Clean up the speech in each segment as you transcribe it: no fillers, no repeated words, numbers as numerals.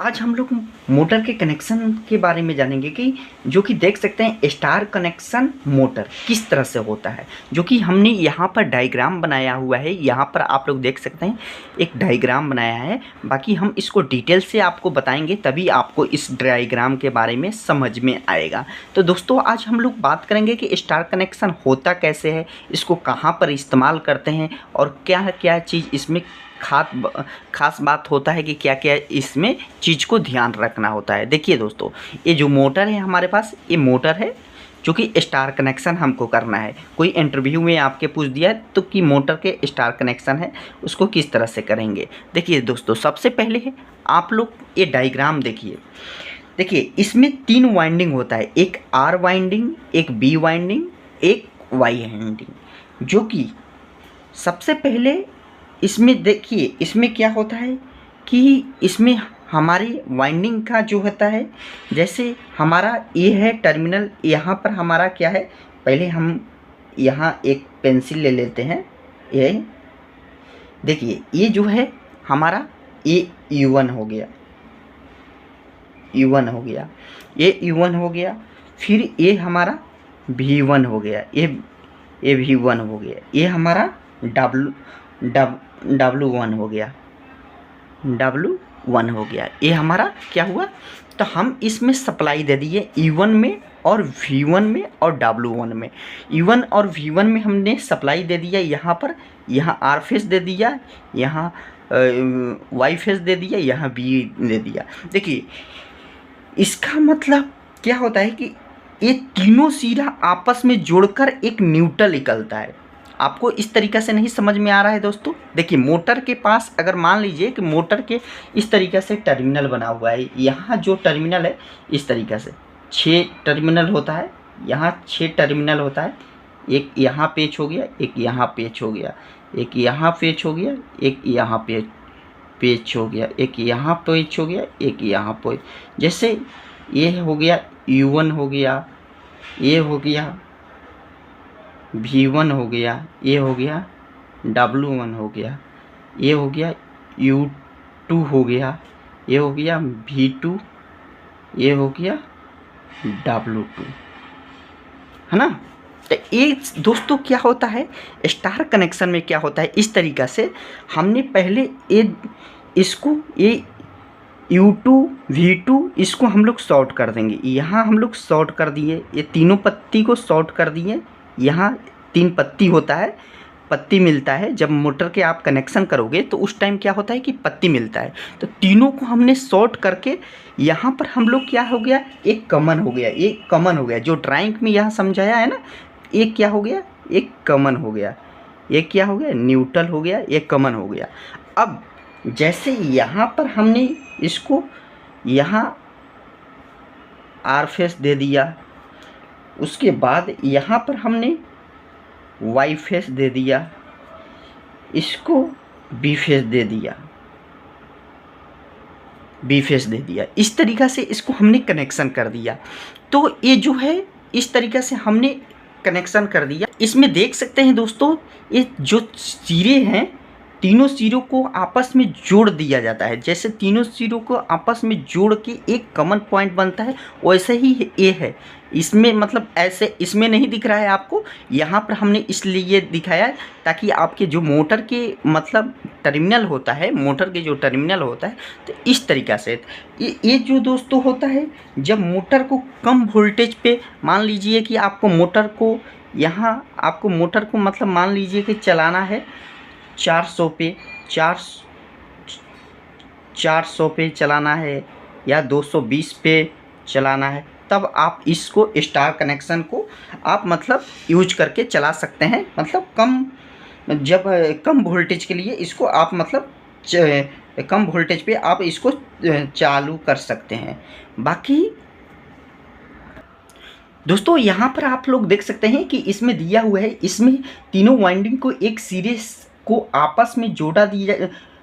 आज हम लोग मोटर के कनेक्शन के बारे में जानेंगे कि जो कि देख सकते हैं स्टार कनेक्शन मोटर किस तरह से होता है, जो कि हमने यहाँ पर डायग्राम बनाया हुआ है। यहाँ पर आप लोग देख सकते हैं एक डायग्राम बनाया है। बाकी हम इसको डिटेल से आपको बताएंगे, तभी आपको इस डायग्राम के बारे में समझ में आएगा। तो दोस्तों आज हम लोग बात करेंगे कि स्टार कनेक्शन होता कैसे है, इसको कहाँ पर इस्तेमाल करते हैं और क्या क्या चीज़ इसमें खास बात होता है कि क्या क्या इसमें चीज़ को ध्यान रखना होता है। देखिए दोस्तों, ये जो मोटर है हमारे पास, ये मोटर है जो कि स्टार कनेक्शन हमको करना है। कोई इंटरव्यू में आपके पूछ दिया है तो कि मोटर के स्टार कनेक्शन है, उसको किस तरह से करेंगे। देखिए दोस्तों, सबसे पहले है आप लोग ये डायग्राम देखिए। देखिए इसमें 3 वाइंडिंग होता है, एक आर वाइंडिंग, एक बी वाइंडिंग, एक वाई वाइंडिंग। जो कि सबसे पहले इसमें देखिए, इसमें क्या होता है कि इसमें हमारी वाइंडिंग का जो होता है, जैसे हमारा ये है टर्मिनल, यहाँ पर हमारा क्या है, पहले हम यहाँ एक पेंसिल ले लेते हैं। ये देखिए, ये जो है हमारा ये U1 हो गया, U1 हो गया, ये U1 हो गया। फिर ये हमारा V1 हो गया, ये V1 हो गया, ये हमारा W1 हो गया, W1 हो गया। ये हमारा क्या हुआ, तो हम इसमें सप्लाई दे दिए E1 में और V1 में और W1 में। E1 और V1 में हमने सप्लाई दे दिया, यहाँ पर यहाँ R फेस दे दिया, यहाँ Y फेस दे दिया, यहाँ B दे दिया। देखिए इसका मतलब क्या होता है कि ये तीनों सिरा आपस में जोड़कर एक न्यूट्रल निकलता है। आपको इस तरीक़े से नहीं समझ में आ रहा है दोस्तों। देखिए मोटर के पास अगर मान लीजिए कि मोटर के इस तरीक़े से टर्मिनल बना हुआ है, यहाँ जो टर्मिनल है इस तरीक़े से 6 टर्मिनल होता है, यहाँ 6 टर्मिनल होता है। एक यहाँ पेच हो गया, एक यहाँ पेच हो गया, एक यहाँ पेच हो गया, एक यहाँ पेच हो गया, एक यहाँ पेच हो गया, एक यहाँ पेच। जैसे ये हो गया U1 हो गया, ये हो गया V1 हो गया, ये हो गया W1 हो गया, ये हो गया U2 हो गया, ये हो गया V2, ये हो गया W2, है ना। तो ये दोस्तों क्या होता है स्टार कनेक्शन में, क्या होता है इस तरीक़ा से हमने पहले इसको ये U2 V2 इसको हम लोग शॉर्ट कर देंगे। यहाँ हम लोग शॉर्ट कर दिए, ये तीनों पत्ती को शॉर्ट कर दिए। यहाँ 3 पत्ती होता है, पत्ती मिलता है जब मोटर के आप कनेक्शन करोगे तो उस टाइम क्या होता है कि पत्ती मिलता है। तो तीनों को हमने शॉर्ट करके यहाँ पर हम लोग क्या हो गया, एक कॉमन हो गया, एक कॉमन हो गया। जो ड्राइंग में यहाँ समझाया है ना, एक क्या हो गया, एक कॉमन हो गया, एक क्या हो गया, न्यूट्रल हो गया, एक कॉमन हो गया। अब जैसे यहाँ पर हमने इसको यहाँ आर फेस दे दिया, उसके बाद यहाँ पर हमने वाई फेस दे दिया, इसको बी फेस दे दिया, बी फेस दे दिया। इस तरीक़ा से इसको हमने कनेक्शन कर दिया। तो ये जो है इस तरीक़ा से हमने कनेक्शन कर दिया। इसमें देख सकते हैं दोस्तों, ये जो सिरे हैं तीनों सिरों को आपस में जोड़ दिया जाता है। जैसे तीनों सिरों को आपस में जोड़ के एक कॉमन पॉइंट बनता है, वैसे ही ये है। इसमें मतलब ऐसे इसमें नहीं दिख रहा है आपको, यहाँ पर हमने इसलिए दिखाया है ताकि आपके जो मोटर के मतलब टर्मिनल होता है, मोटर के जो टर्मिनल होता है, तो इस तरीक़ा से ये जो दोस्तों होता है, जब मोटर को कम वोल्टेज पे मान लीजिए कि आपको मोटर को यहाँ आपको मोटर को मतलब मान लीजिए कि चलाना है 400 पे 400 पे चलाना है या 220 पे चलाना है, तब आप इसको स्टार कनेक्शन को आप मतलब यूज करके चला सकते हैं। मतलब जब कम वोल्टेज के लिए इसको आप मतलब कम वोल्टेज पे आप इसको चालू कर सकते हैं। बाकी दोस्तों यहाँ पर आप लोग देख सकते हैं कि इसमें दिया हुआ है, इसमें तीनों वाइंडिंग को एक सीरीज को आपस में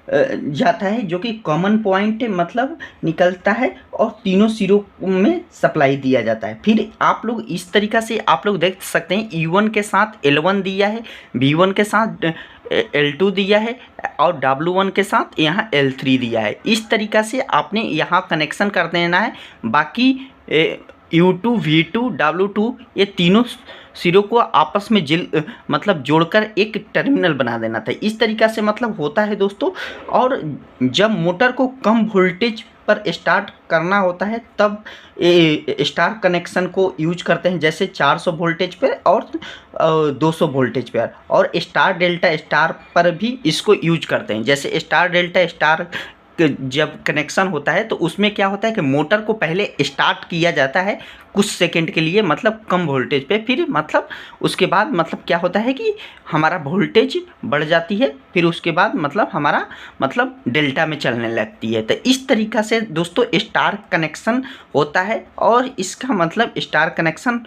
जाता है, जो कि कॉमन पॉइंट मतलब निकलता है और तीनों सिरों में सप्लाई दिया जाता है। फिर आप लोग इस तरीक़ा से आप लोग देख सकते हैं E1 के साथ L1 दिया है, B1 के साथ L2 दिया है और W1 के साथ यहाँ L3 दिया है। इस तरीक़ा से आपने यहाँ कनेक्शन कर देना है। बाकी U2, V2, W2 ये तीनों सिरों को आपस में मतलब जोड़कर एक टर्मिनल बना देना था। इस तरीक़ा से मतलब होता है दोस्तों। और जब मोटर को कम वोल्टेज पर स्टार्ट करना होता है तब स्टार कनेक्शन को यूज करते हैं, जैसे 400 वोल्टेज पर और 200 वोल्टेज पर, और स्टार डेल्टा स्टार पर भी इसको यूज करते हैं। जैसे स्टार डेल्टा स्टार जब कनेक्शन होता है तो उसमें क्या होता है कि मोटर को पहले स्टार्ट किया जाता है कुछ सेकंड के लिए, मतलब कम वोल्टेज पे, फिर मतलब उसके बाद मतलब क्या होता है कि हमारा वोल्टेज बढ़ जाती है, फिर उसके बाद मतलब हमारा मतलब डेल्टा में चलने लगती है। तो इस तरीक़ा से दोस्तों स्टार कनेक्शन होता है और इसका मतलब स्टार कनेक्शन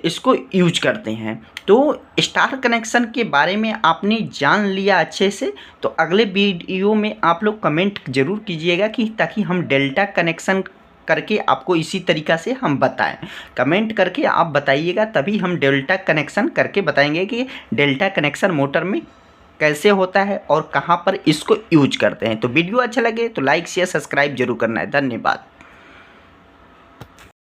इसको यूज करते हैं। तो स्टार कनेक्शन के बारे में आपने जान लिया अच्छे से, तो अगले वीडियो में आप लोग कमेंट ज़रूर कीजिएगा कि ताकि हम डेल्टा कनेक्शन करके आपको इसी तरीक़ा से हम बताएं। कमेंट करके आप बताइएगा, तभी हम डेल्टा कनेक्शन करके बताएंगे कि डेल्टा कनेक्शन मोटर में कैसे होता है और कहाँ पर इसको यूज करते हैं। तो वीडियो अच्छा लगे तो लाइक शेयर सब्सक्राइब जरूर करना है। धन्यवाद।